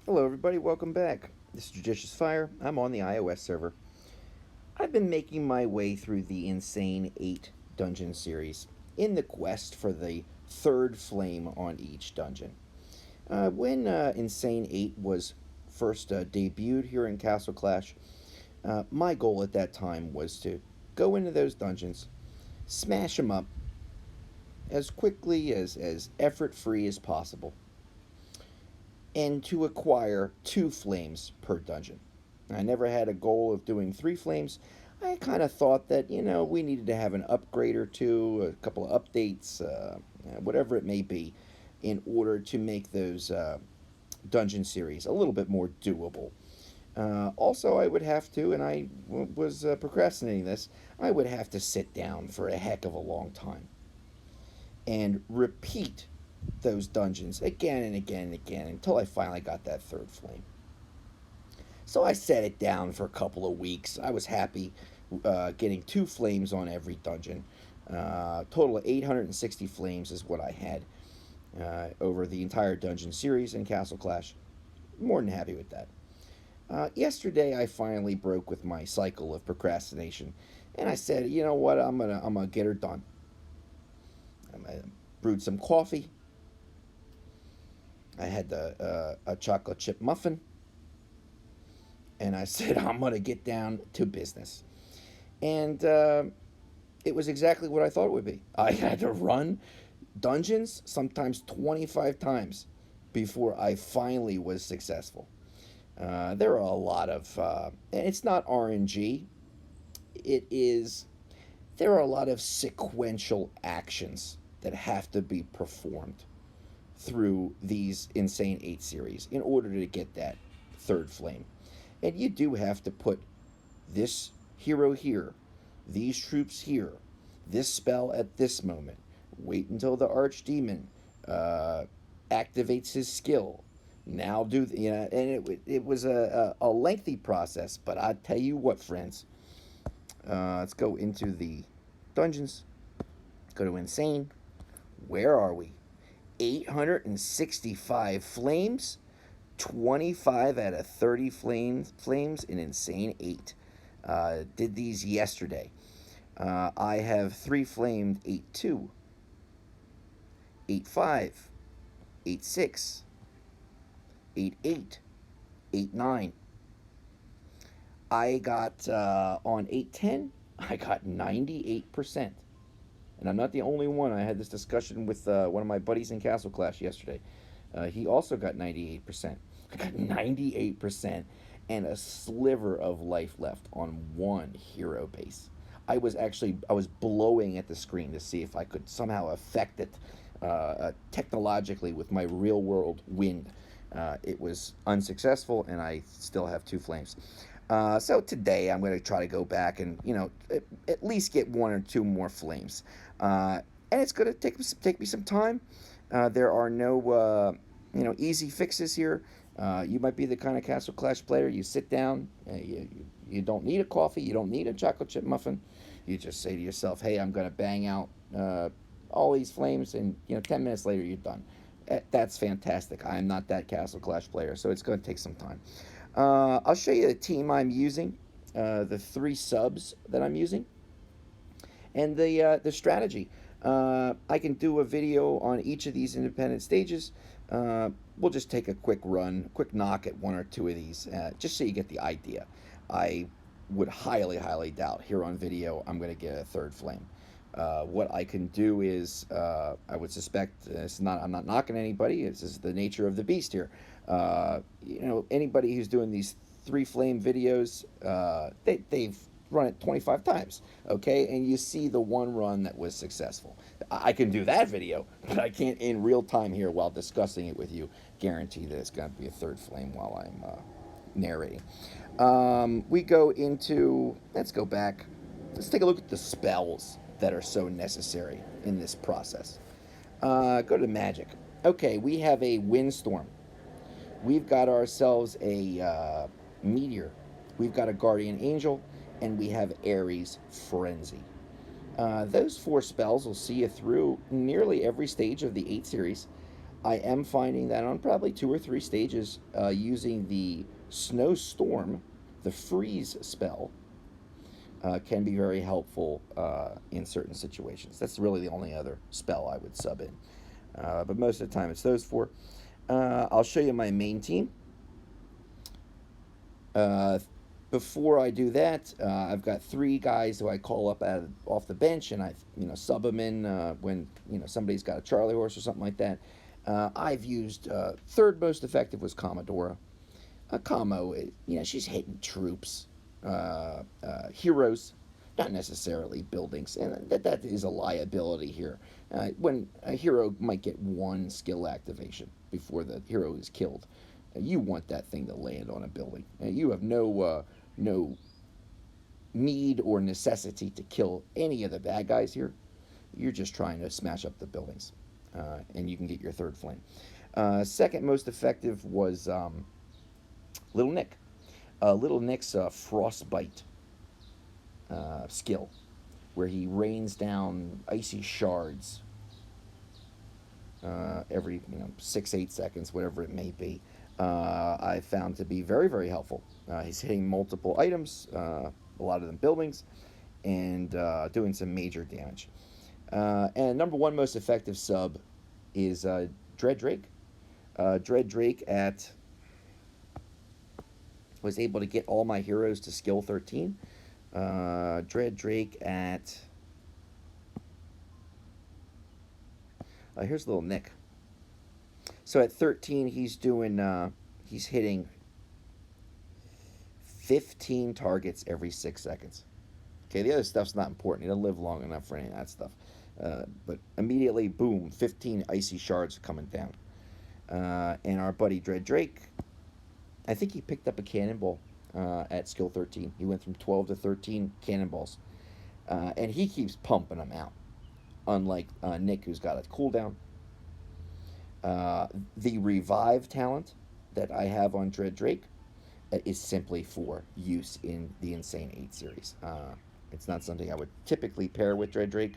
Hello, everybody. Welcome back. This is JudiciousFire. I'm on the iOS server. I've been making my way through the Insane 8 dungeon series in the quest for the third flame on each dungeon. When Insane 8 was first debuted here in Castle Clash, my goal at that time was to go into those dungeons, smash them up as quickly as effort free as possible, and to acquire 2 flames per dungeon. I never had a goal of doing 3 flames. I kind of thought that, we needed to have an upgrade or two, a couple of updates, whatever it may be, in order to make those dungeon series a little bit more doable. Also, I would have to, and was procrastinating this, I would have to sit down for a heck of a long time and repeat those dungeons again and again and again until I finally got that third flame. So I set it down for a couple of weeks. I was happy getting 2 flames on every dungeon. Total of 860 flames is what I had over the entire dungeon series in Castle Clash. More than happy with that. Yesterday, I finally broke with my cycle of procrastination, and I said, you know what, I'm gonna get her done. I brewed some coffee. I had a chocolate chip muffin, and I said, I'm going to get down to business. And it was exactly what I thought it would be. I had to run dungeons sometimes 25 times before I finally was successful. There are a lot of, and it's not RNG, it is, there are a lot of sequential actions that have to be performed through these Insane 8 series in order to get that third flame. And you do have to put this hero here, these troops here, this spell at this moment. Wait until the archdemon activates his skill. Now do and it was a lengthy process, but I tell you what, friends. Let's go into the dungeons. Go to Insane. Where are we? 865 flames, 25 out of 30 flames in Insane 8. Did these yesterday. I have 3 flamed 8-2, 8-5, 8-6, 8-8, 8-9. I got on 8-10, I got 98%. And I'm not the only one. I had this discussion with one of my buddies in Castle Clash yesterday. He also got 98%. I got 98% and a sliver of life left on one hero base. I was blowing at the screen to see if I could somehow affect it technologically with my real world wind. It was unsuccessful, and I still have 2 flames. So today I'm going to try to go back and at least get 1 or 2 more flames, and it's going to take me some time. There are no easy fixes here. You might be the kind of Castle Clash player. You sit down. You don't need a coffee. You don't need a chocolate chip muffin. You just say to yourself, "Hey, I'm going to bang out all these flames," and 10 minutes later you're done. That's fantastic. I'm not that Castle Clash player, so it's going to take some time. I'll show you the team I'm using, the 3 subs that I'm using, and the strategy. I can do a video on each of these independent stages. We'll just take a quick knock at 1 or 2 of these, just so you get the idea. I would highly, highly doubt here on video I'm going to get a third flame. What I can do is, I would suspect, I'm not knocking anybody. This is the nature of the beast here. Anybody who's doing these 3 flame videos, they've run it 25 times, okay? And you see the one run that was successful. I can do that video, but I can't in real time here while discussing it with you guarantee that it's going to be a third flame while I'm narrating. We go into, let's go back. Let's take a look at the spells that are so necessary in this process. Go to magic. Okay, we have a windstorm. We've got ourselves a meteor. We've got a guardian angel, and we have Ares Frenzy. Those 4 spells will see you through nearly every stage of the 8 series. I am finding that on probably 2 or 3 stages, using the snowstorm, the freeze spell, can be very helpful in certain situations. That's really the only other spell I would sub in. But most of the time, it's those four. I'll show you my main team. Uh, Before I do that, I've got 3 guys who I call up off the bench, and I sub them in when somebody's got a Charlie horse or something like that. I've used third most effective was Commodora. Kamo, she's hitting troops, heroes, not necessarily buildings, and that is a liability here. When a hero might get 1 skill activation before the hero is killed, you want that thing to land on a building. You have no need or necessity to kill any of the bad guys here. You're just trying to smash up the buildings, and you can get your third flame. Second most effective was Little Nick. Little Nick's frostbite skill, where he rains down icy shards every 6-8 seconds, whatever it may be. I found to be very, very helpful. He's hitting multiple items, a lot of them buildings, and doing some major damage. And number one most effective sub is Dread Drake. Dread Drake was able to get all my heroes to skill 13. Dread Drake at here's Little Nick. So at 13, he's hitting 15 targets every 6 seconds. Okay, the other stuff's not important. He doesn't live long enough for any of that stuff. But immediately, boom, 15 icy shards coming down. And our buddy Dread Drake, I think he picked up a cannonball at skill 13. He went from 12 to 13 cannonballs. And he keeps pumping them out, unlike Nick, who's got a cooldown. The revive talent that I have on Dread Drake is simply for use in the Insane 8 series. It's not something I would typically pair with Dread Drake.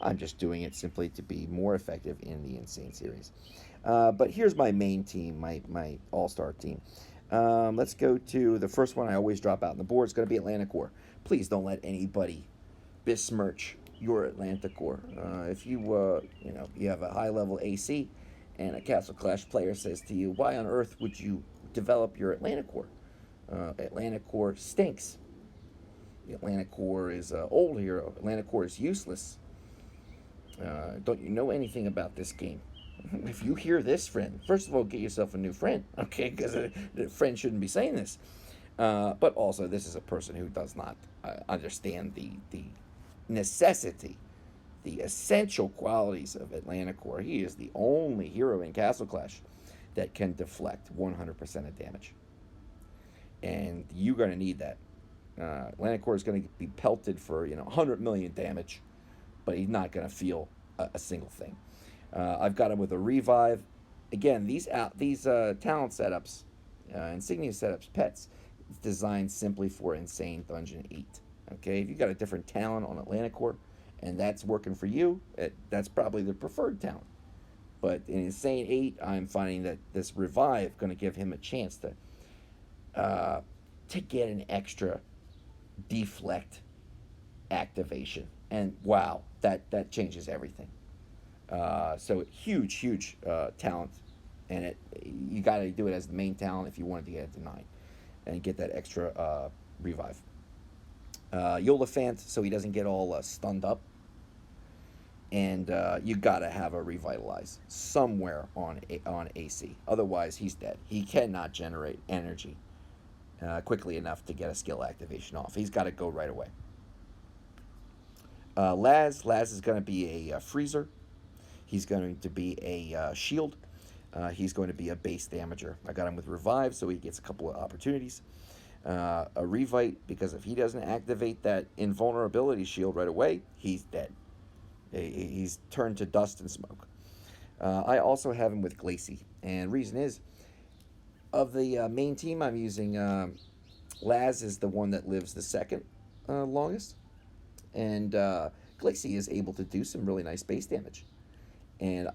I'm just doing it simply to be more effective in the Insane series. But here's my main team, my all-star team. Let's go to the first one I always drop out on the board. It's going to be Atlantic Please don't let anybody besmirch your Atlantic if you have a high-level AC and a Castle Clash player says to you, why on earth would you develop your Atlantic Atlantic stinks. The Atlantic is an old hero. Atlantic is useless. Don't you know anything about this game? If you hear this, friend, first of all, get yourself a new friend, okay? Because a friend shouldn't be saying this. But also, this is a person who does not understand the necessity, the essential qualities of Atlantic. He is the only hero in Castle Clash that can deflect 100% of damage. And you're going to need that. Atlantic is going to be pelted for 100 million damage, but he's not going to feel a single thing. I've got him with a revive. Again, these talent setups, insignia setups, pets, it's designed simply for Insane Dungeon 8. Okay, if you've got a different talent on Atlantic and that's working for you, that's probably the preferred talent. But in Insane 8, I'm finding that this revive going to give him a chance to get an extra deflect activation, and wow, that changes everything. So huge talent, and you got to do it as the main talent if you wanted to get it denied and get that extra revive. Yolafant, so he doesn't get all stunned up, and you got to have a revitalize somewhere on AC. Otherwise, he's dead. He cannot generate energy quickly enough to get a skill activation off. He's got to go right away. Laz is going to be a freezer. He's going to be a shield. He's going to be a base damager. I got him with revive, so he gets a couple of opportunities. A revite, because if he doesn't activate that invulnerability shield right away, he's dead. He's turned to dust and smoke. I also have him with Glacy, and reason is, of the main team, I'm using Laz is the one that lives the second longest, and Glacy is able to do some really nice base damage. And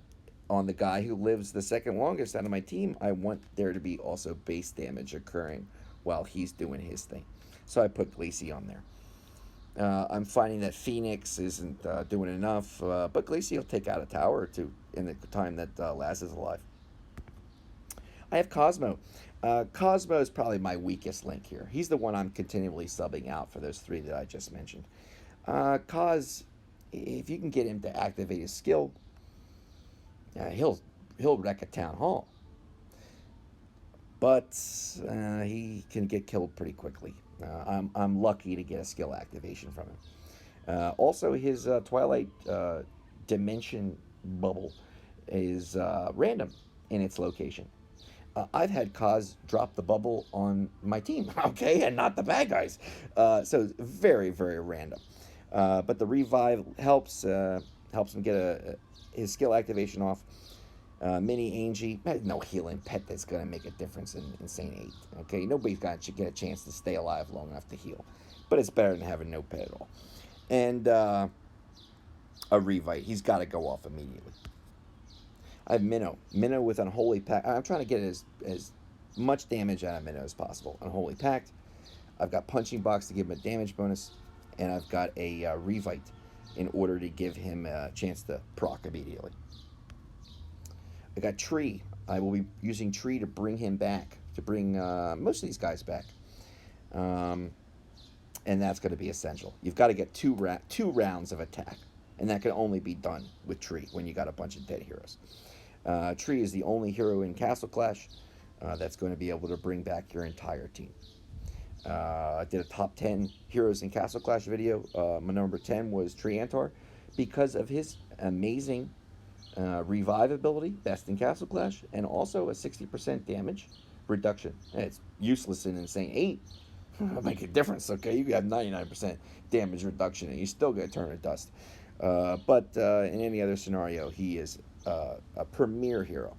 on the guy who lives the second longest out of my team, I want there to be also base damage occurring while he's doing his thing. So I put Glacy on there. I'm finding that Phoenix isn't doing enough, but Glacy will take out a tower or two in the time that Laz is alive. I have Cosmo. Cosmo is probably my weakest link here. He's the one I'm continually subbing out for those three that I just mentioned. Cos, if you can get him to activate his skill, he'll wreck a town hall. But he can get killed pretty quickly. I'm lucky to get a skill activation from him. Also, his Twilight Dimension bubble is random in its location. I've had Kaz drop the bubble on my team, okay, and not the bad guys. So very, very random. But the revive helps him get his skill activation off. Mini Angie, no healing pet that's going to make a difference in Insane 8. Okay, nobody's going to get a chance to stay alive long enough to heal. But it's better than having no pet at all. And a Revite, he's got to go off immediately. I have Minnow. Minnow with Unholy Pact. I'm trying to get as much damage out of Minnow as possible. Unholy Pact. I've got Punching Box to give him a damage bonus. And I've got a Revite in order to give him a chance to proc immediately. I got Tree. I will be using Tree to bring him back. To bring most of these guys back. And that's going to be essential. You've got to get two rounds of attack. And that can only be done with Tree when you got a bunch of dead heroes. Tree is the only hero in Castle Clash that's going to be able to bring back your entire team. I did a top 10 heroes in Castle Clash video. My number 10 was Tree Antar because of his amazing revive ability, best in Castle Clash, and also a 60% damage reduction. And it's useless in Insane 8. It'll make a difference, okay? You have 99% damage reduction and you still get turn to dust. But in any other scenario, he is a premier hero.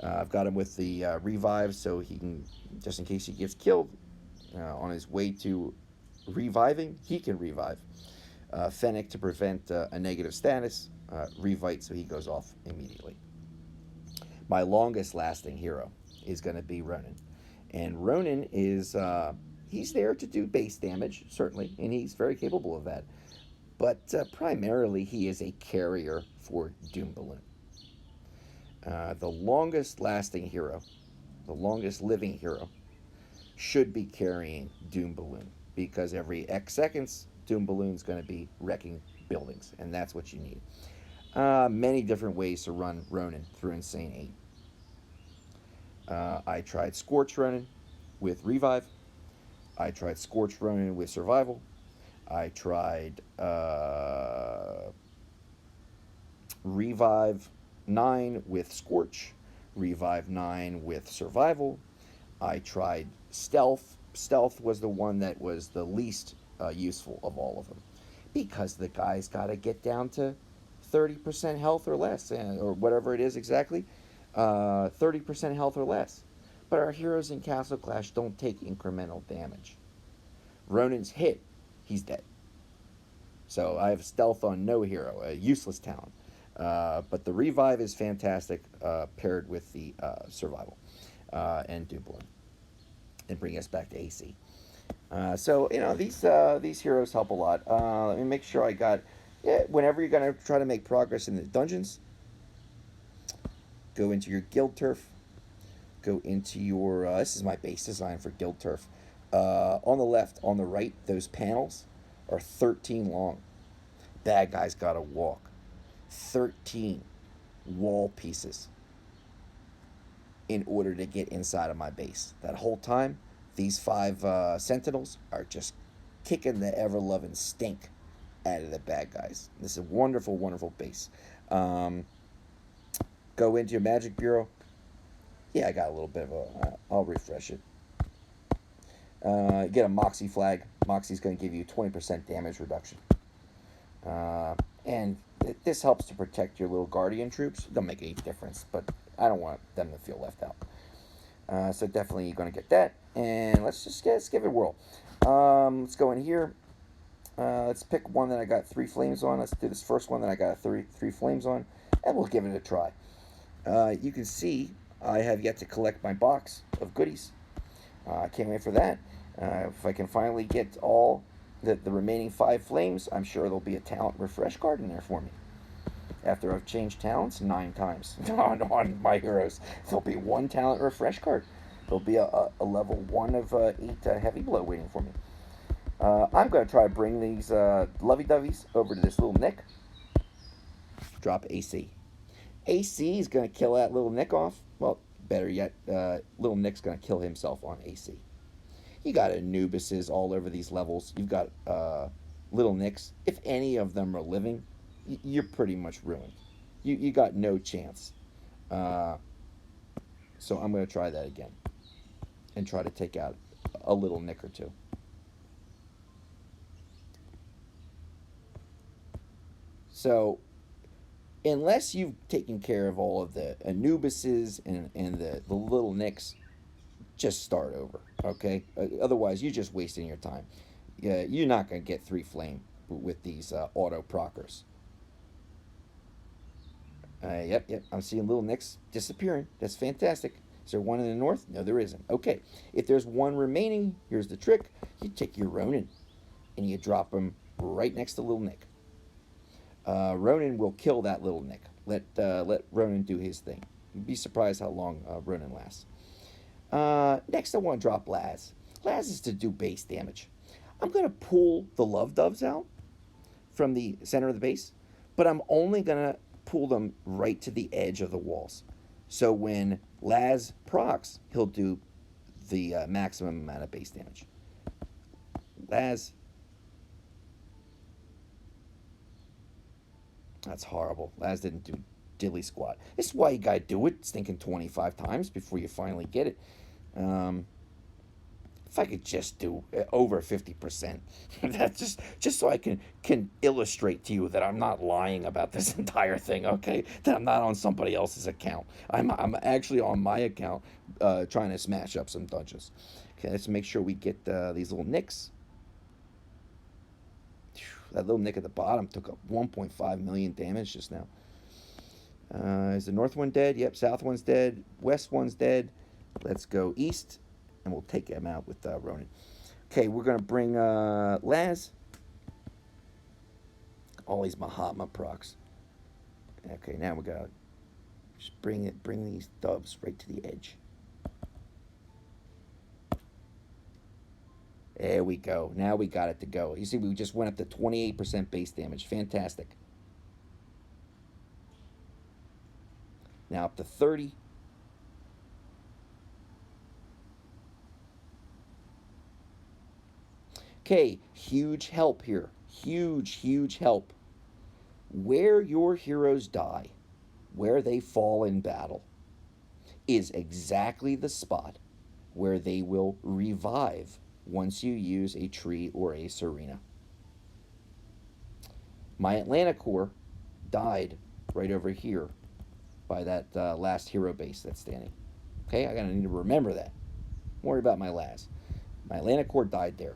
I've got him with the revive, so he can, just in case he gets killed, on his way to reviving, he can revive. Fennec to prevent a negative status, Revite so he goes off immediately. My longest lasting hero is going to be Ronin. And Ronin is, he's there to do base damage, certainly, and he's very capable of that. But primarily, he is a carrier for Doom Balloon. The longest lasting hero, the longest living hero, should be carrying Doom Balloon. Because every X seconds, Doom Balloon's going to be wrecking buildings. And that's what you need. Many different ways to run Ronin through Insane 8. I tried Scorch Ronin with Revive. I tried Scorch Ronin with Survival. I tried Revive 9 with Scorch, Revive 9 with Survival. I tried Stealth. Stealth was the one that was the least useful of all of them because the guy's got to get down to 30% health or less, or whatever it is exactly, 30% health or less. But our heroes in Castle Clash don't take incremental damage. Ronin's hit, he's dead. So I have Stealth on no hero, a useless talent. But the Revive is fantastic, paired with the Survival and Doom Balloon, and bring us back to AC. So these heroes help a lot. Let me make sure I got. Yeah, whenever you're gonna try to make progress in the dungeons, go into your guild turf. Go into your. This is my base design for guild turf. On the left, on the right, those panels are 13 long. Bad guys gotta walk 13 wall pieces in order to get inside of my base. That whole time, these 5 sentinels are just kicking the ever-loving stink out of the bad guys. This is a wonderful, wonderful base. Go into your Magic Bureau. Yeah, I got a little bit of a... I'll refresh it. Get a Moxie flag. Moxie's going to give you 20% damage reduction. And this helps to protect your little Guardian troops. It don't make any difference, but I don't want them to feel left out. So definitely you're going to get that. And let's give it a whirl. Let's go in here. Let's pick one that I got 3 flames on. Let's do this first one that I got three flames on. And we'll give it a try. You can see I have yet to collect my box of goodies. I can't wait for that. If I can finally get all the remaining 5 flames, I'm sure there'll be a talent refresh card in there for me. After I've changed talents 9 times on my heroes, there'll be 1 talent refresh card. There'll be a level 1 of 8 heavy blow waiting for me. I'm going to try to bring these lovey-doveys over to this little Nick. Drop AC. AC is going to kill that little Nick off. Well, better yet, little Nick's going to kill himself on AC. You got Anubises all over these levels. You've got little Nicks. If any of them are living, you're pretty much ruined. You got no chance. So I'm going to try that again and try to take out a little Nick or two. So unless you've taken care of all of the Anubises and the little Nicks, just start over, okay? Otherwise, you're just wasting your time. Yeah, you're not going to get 3 flame with these auto proccers. Yep. I'm seeing little Nicks disappearing. That's fantastic. Is there one in the north? No, there isn't. Okay. If there's one remaining, here's the trick. You take your Ronin and you drop him right next to little Nick. Ronin will kill that little Nick. Let Ronin do his thing. You'd be surprised how long Ronin lasts. Next, I want to drop Laz. Laz is to do base damage. I'm going to pull the Love Doves out from the center of the base, but I'm only going to pull them right to the edge of the walls. So when Laz procs, he'll do the maximum amount of base damage. Laz. That's horrible. Laz didn't do dilly squat. This is why you gotta do it, thinking 25 times before you finally get it. If I could just do over 50%, that's just so I can illustrate to you that I'm not lying about this entire thing, okay? That I'm not on somebody else's account. I'm actually on my account trying to smash up some dungeons. Okay, let's make sure we get these little nicks. That little nick at the bottom took up 1.5 million damage just now. Is the north one dead? Yep, south one's dead. West one's dead. Let's go east, and we'll take him out with Ronin. Okay, we're going to bring Laz. All these Mahatma procs. Okay, now we got to just bring these doves right to the edge. There we go. Now we got it to go. You see, we just went up to 28% base damage. Fantastic. Now up to 30. Okay, huge help here. Huge help. Where your heroes die, where they fall in battle, is exactly the spot where they will revive once you use a tree or a Serena. My Atlanta core died right over here by that last hero base that's standing. Okay, I gotta need to remember that. Don't worry about my Laz. My Atlanta core died there.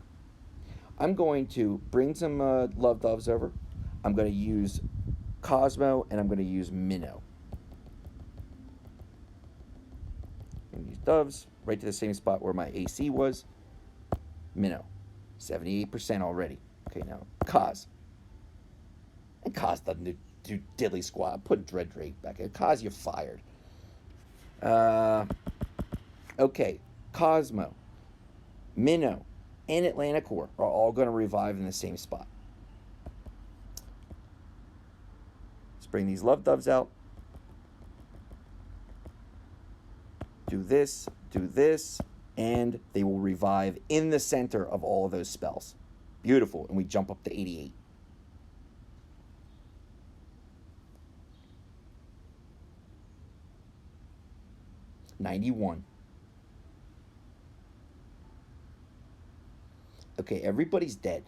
I'm going to bring some Love Doves over. I'm going to use Cosmo and I'm going to use Minnow. And these doves right to the same spot where my AC was. Minnow, 78% already. Okay, now Kaz. And Kaz doesn't do diddly squat. I'm putting Dread Drake back in. Kaz, you're fired. Okay, Cosmo, Minnow, and Atlanta Core are all going to revive in the same spot. Let's bring these Love Doves out. Do this, and they will revive in the center of all of those spells. Beautiful, and we jump up to 88. $91. Okay, everybody's dead.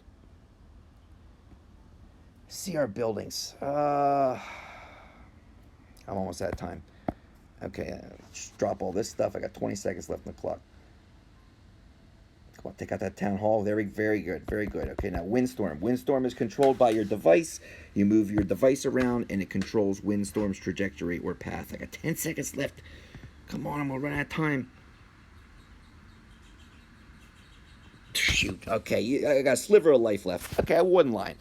See our buildings. I'm almost out of time. Okay, just drop all this stuff. I got 20 seconds left on the clock. Come on, take out that town hall. Very, very good. Very good. Okay, now windstorm. Windstorm is controlled by your device. You move your device around, and it controls windstorm's trajectory or path. I got 10 seconds left. Come on, I'm going to run out of time. Shoot. Okay, I got a sliver of life left. Okay, I wouldn't lie.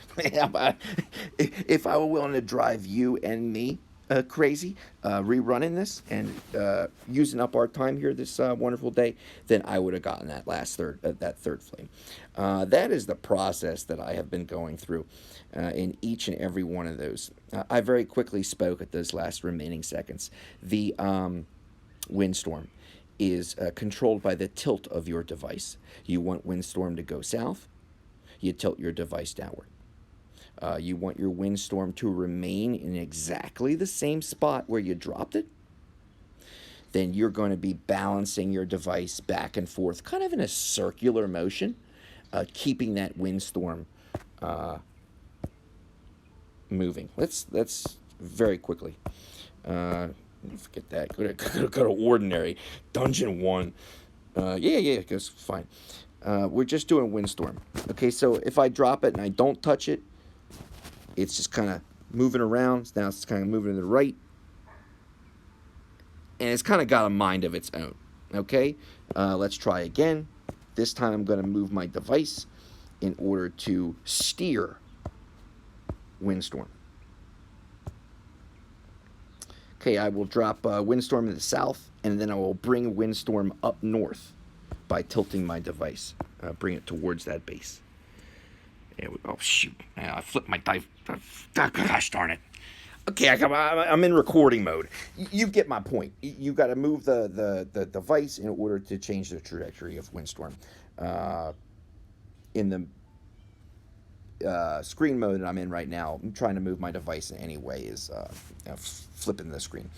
If I were willing to drive you and me crazy, rerunning this and using up our time here this wonderful day, then I would have gotten that that third flame. That is the process that I have been going through in each and every one of those. I very quickly spoke at those last remaining seconds. The windstorm is controlled by the tilt of your device. You want windstorm to go south, you tilt your device downward. You want your windstorm to remain in exactly the same spot where you dropped it, then you're going to be balancing your device back and forth, kind of in a circular motion, keeping that windstorm moving. Let's very quickly. Forget that. Go to ordinary. Dungeon 1. Yeah, it goes fine. We're just doing windstorm. Okay, so if I drop it and I don't touch it, it's just kind of moving around. Now it's kind of moving to the right. And it's kind of got a mind of its own. Okay, let's try again. This time I'm going to move my device in order to steer windstorm. Okay, I will drop windstorm to the south, and then I will bring windstorm up north by tilting my device. Bring it towards that base. Oh, shoot. I flipped my dive. Gosh darn it. Okay, I'm in recording mode. You get my point. You got to move the device in order to change the trajectory of windstorm. In the screen mode that I'm in right now, I'm trying to move my device in any way is flipping the screen.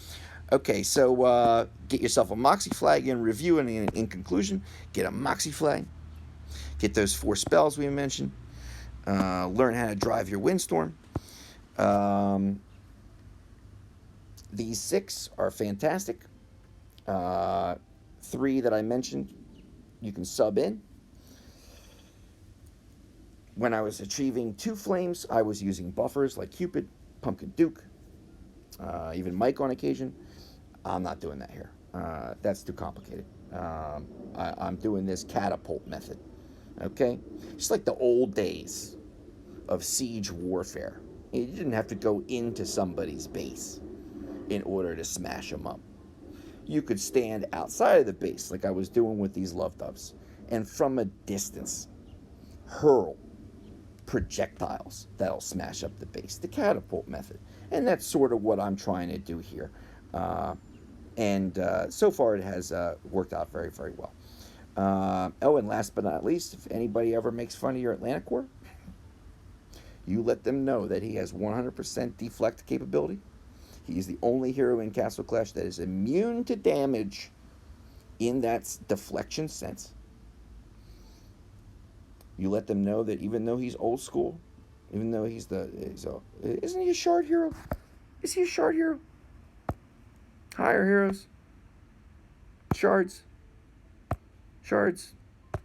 Okay, so get yourself a Moxie flag in review and in conclusion. Get a Moxie flag. Get those 4 spells we mentioned. Learn how to drive your windstorm. These 6 are fantastic. 3 that I mentioned, you can sub in. When I was achieving 2 flames, I was using buffers like Cupid, Pumpkin Duke, even Mike on occasion. I'm not doing that here. That's too complicated. I'm doing this catapult method. Okay? Just like the old days of siege warfare. You didn't have to go into somebody's base in order to smash them up. You could stand outside of the base like I was doing with these love doves, and from a distance hurl projectiles that'll smash up the base, the catapult method. And that's sort of what I'm trying to do here. And so far it has worked out very, very well. And last but not least, if anybody ever makes fun of your Atlantic Corps, you let them know that he has 100% deflect capability. He's the only hero in Castle Clash that is immune to damage in that deflection sense. You let them know that even though he's old school, even though isn't he a shard hero? Is he a shard hero? Higher heroes? Shards?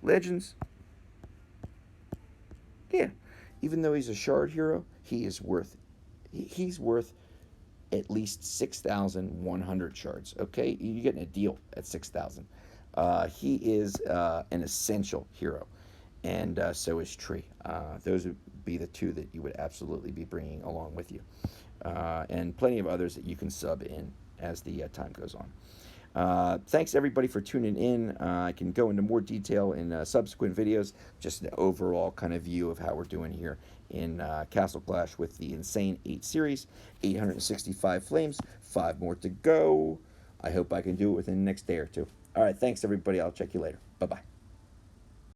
Legends? Yeah. Even though he's a shard hero, he's worth at least 6,100 shards. Okay? You're getting a deal at 6,000. He is an essential hero. And so is Tree. Those would be the 2 that you would absolutely be bringing along with you. And plenty of others that you can sub in as the time goes on. Thanks, everybody, for tuning in. I can go into more detail in subsequent videos, just an overall kind of view of how we're doing here in Castle Clash with the Insane 8 series. 865 flames, 5 more to go. I hope I can do it within the next day or 2. All right, thanks, everybody. I'll check you later. Bye-bye.